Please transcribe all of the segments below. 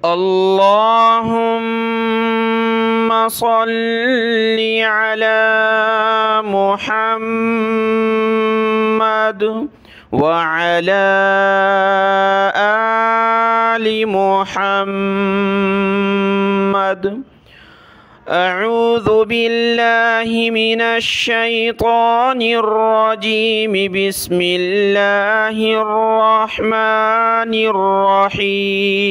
اللهم صل على محمد وعلى آل محمد. أعوذ بالله من الشيطان الرجيم. بسم الله الرحمن الرحيم.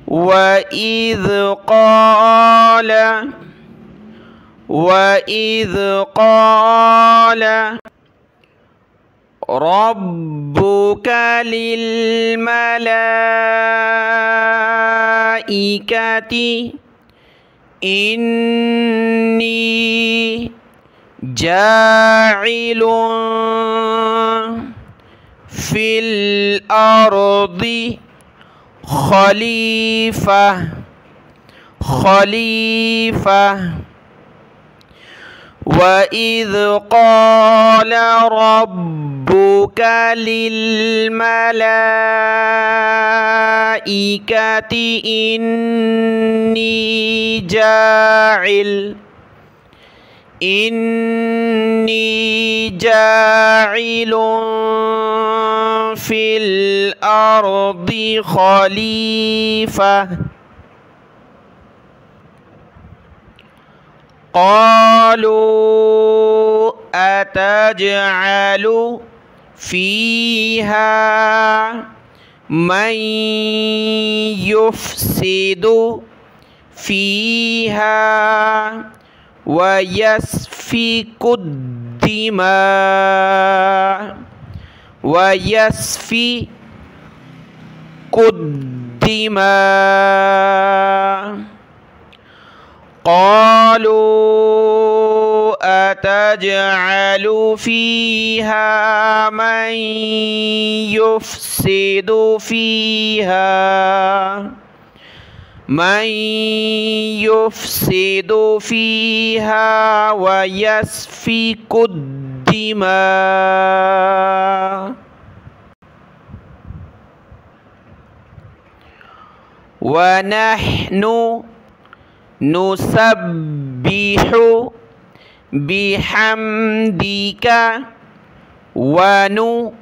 وإذ قال ربك للملائكة إني جاعل في الأرض خليفة. وإذ قال ربك للملائكة إني جاعل في الأرض خليفة. قالوا أتجعل فيها من يفسد فيها ويسفك الدماء قالوا أتجعل فيها من يفسد فيها ويسفك الدماء ونحن نسبح بحمدك ونقدس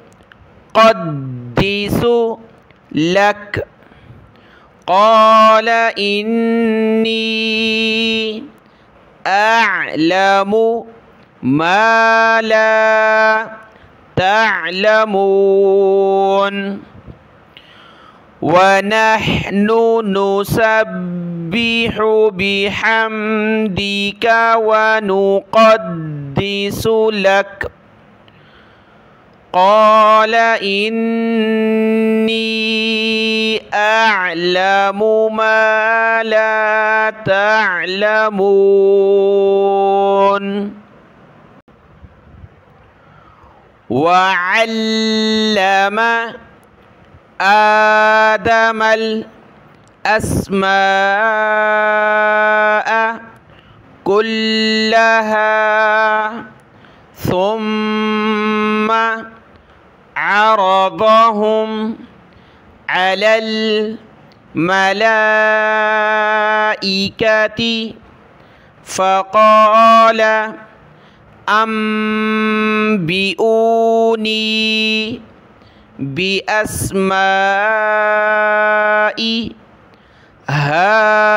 لك. قال إني أعلم ما لا تعلمون. ونحن نسبح بحمدك ونقدس لك. قال إني أعلم ما لا تعلمون. وعلم آدم الأسماء كلها ثم عرضهم على الملائكة فقال أنبئوني بأسماء هؤلاء.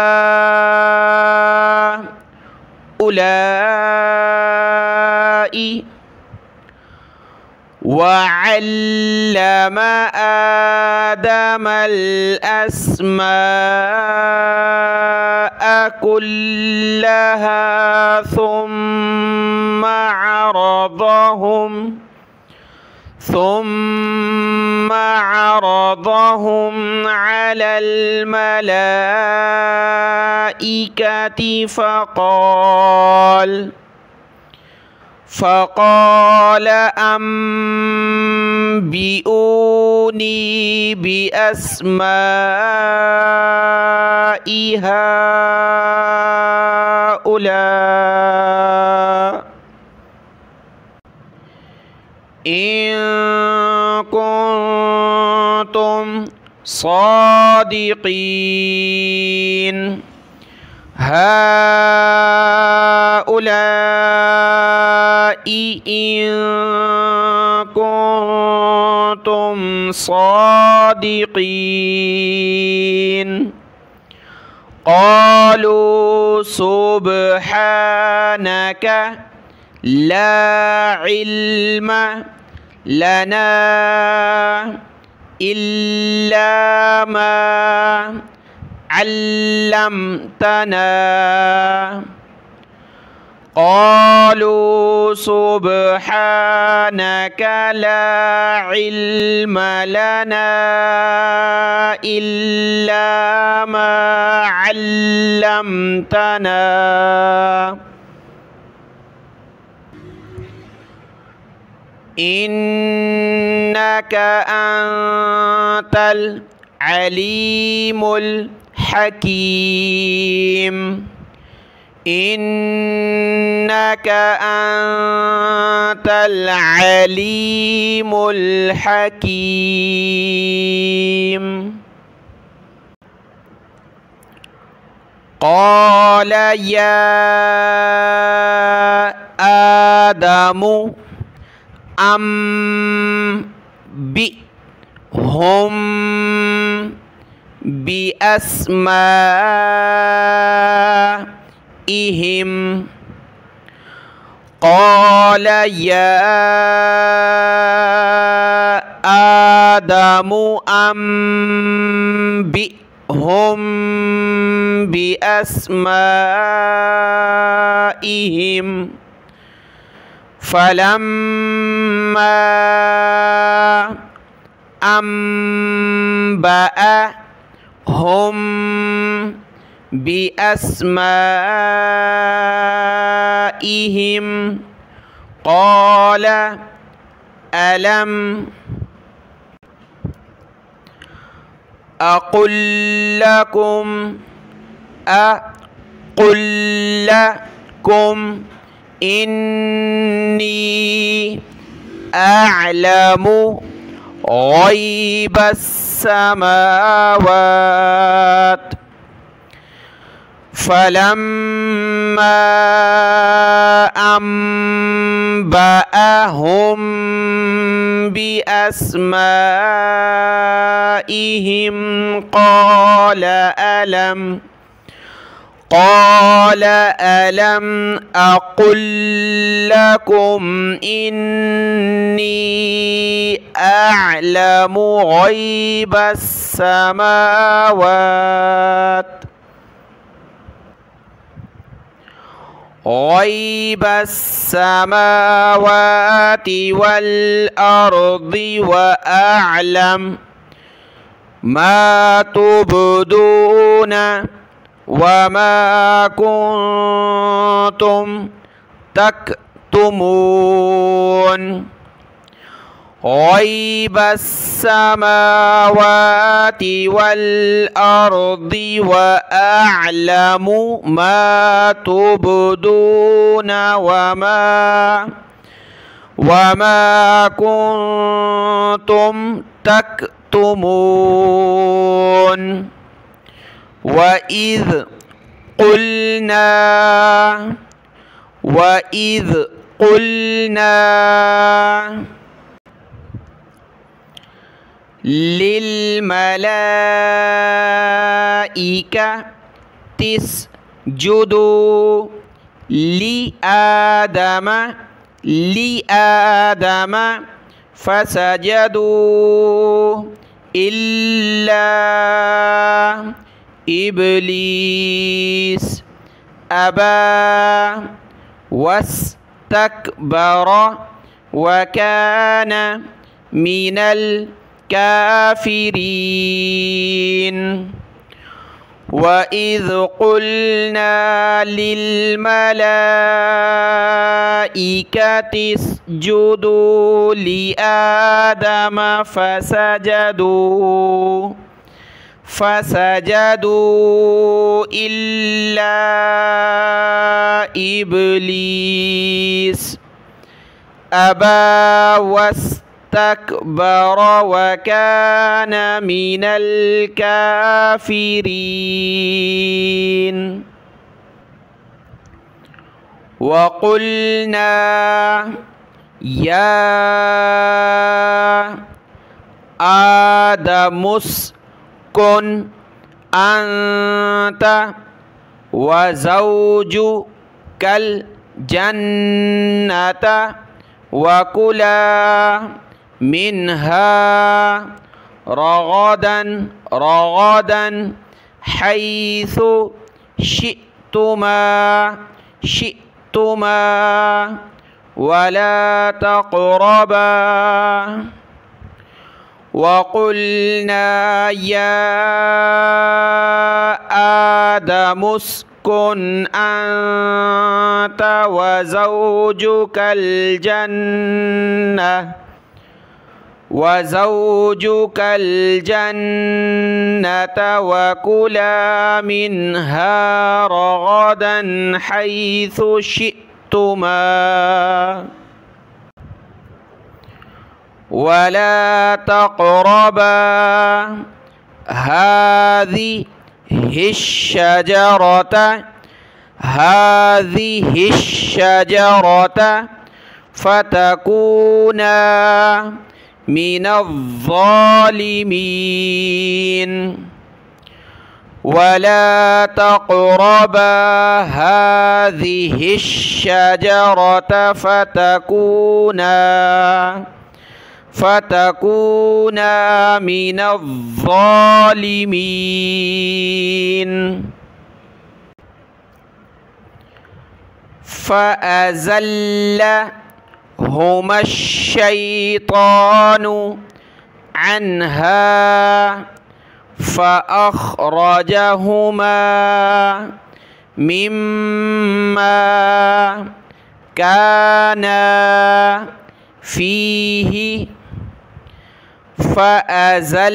وعلم آدم الأسماء كلها ثم عرضهم على الملائكة فقال أنبئوني بأسماء هؤلاء إن كنتم كنتم صادقين هؤلاء إن كنتم صادقين قالوا سبحانك لا علم لنا إلا ما علمتنا قالوا سبحانك لا علم لنا إلا ما علمتنا إنك أنت العليم الحكيم إنك أنت العليم الحكيم قال يا آدم أنبئهم بأسمائهم قال يا آدم أنبئهم بأسمائهم فلما أنبأهم بأسمائهم قال ألم أقل لكم إني أعلم غيب السماوات فلما أنبأهم بأسمائهم قال ألم أقل لكم إني أعلم غيب السماوات والأرض وأعلم ما تبدون وما كنتم تكتمون غيب السماوات والأرض وأعلم ما تبدون وما كنتم تكتمون وإذ قلنا للملائكة اسجدوا لآدم فسجدوا إلا إبليس أبى واستكبر وكان من الكافرين وإذ قلنا للملائكة اسجدوا لآدم فسجدوا إلا إبليس أبى واستكبر وكان من الكافرين وقلنا يا آدم اسكن أنت وزوجك الجنة وكلا منها رغدا حيث شئتما ولا تقربا وقلنا يا آدم اسكن أنت وزوجك الجنة وكلا منها رغدا حيث شئتما ولا تقربا هذه الشجرة فتكونا من الظالمين ولا تقربا هذه الشجرة فتكونا من الظالمين فأزلهما الشيطان عنها فأخرجهما مما كانا فيه فأزلهما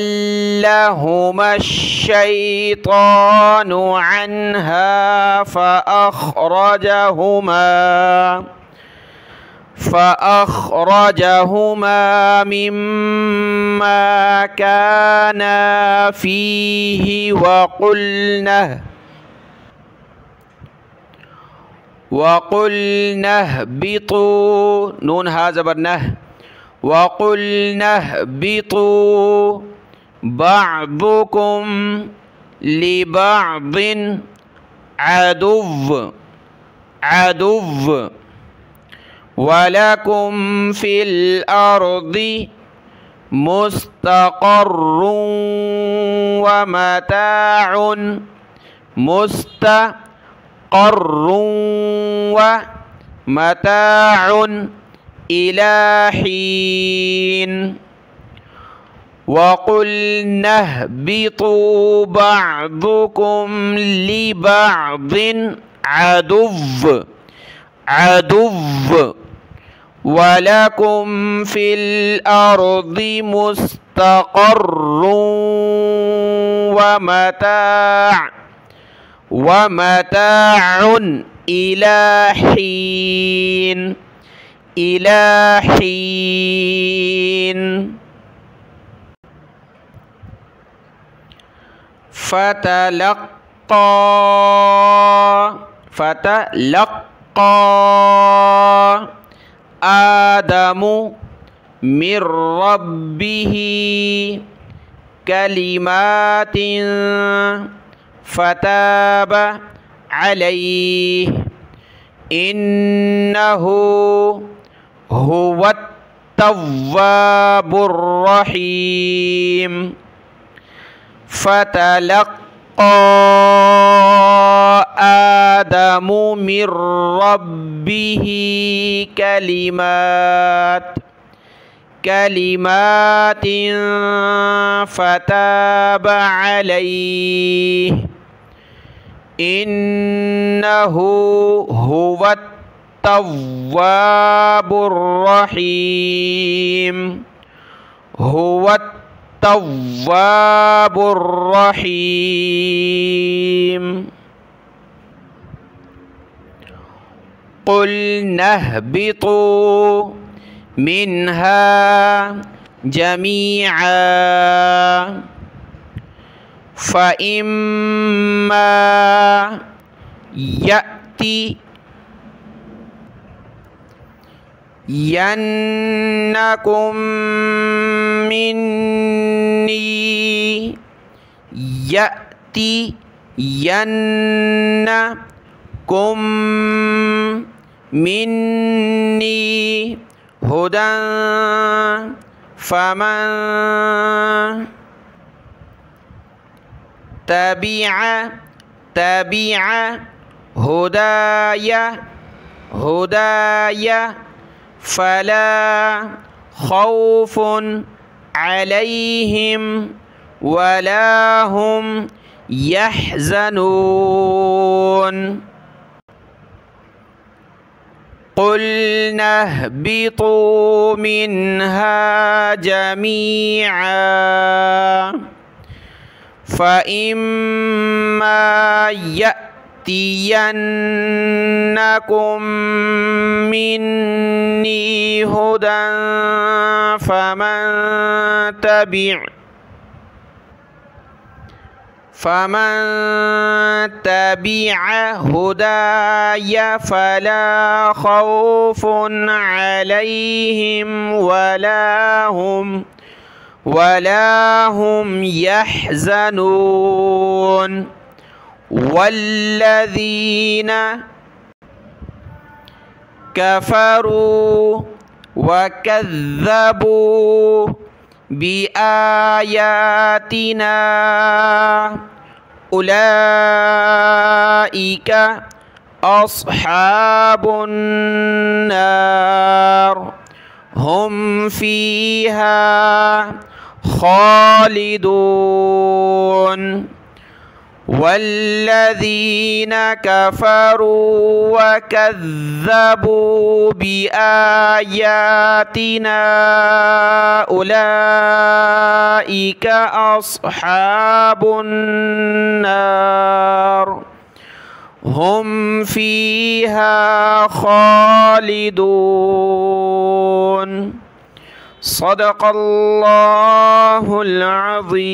الشيطان عنها فأخرجهما مما كانا فيه وقلنا اهبطوا نون هذا برنه وقلنا اهبطوا بعضكم لبعض عدو ولكم في الأرض مستقر ومتاع إلى حين وقلنا اهبطوا بعضكم لبعض عدو ولكم في الأرض مستقر ومتاع إلى حين فتلقى آدم من ربه كلمات فتاب عليه إنه هو التواب الرحيم فتلقى آدم من ربه كلمات فتاب عليه إنه هو التواب الرحيم هو التواب الرحيم قلنا اهبطوا منها جميعا فإما يأتينكم مني هدى فمن تبع هدايا فلا خوف عليهم ولا هم يحزنون قلنا اهبطوا منها جميعا فإما يأتينكم مني هدى فمن تبع هداي فلا خوف عليهم ولا هم يحزنون والذين كفروا وكذبوا بآياتنا أولئك أصحاب النار هم فيها خالدون والذين كفروا وكذبوا بآياتنا أولئك أصحاب النار هم فيها خالدون صدق الله العظيم.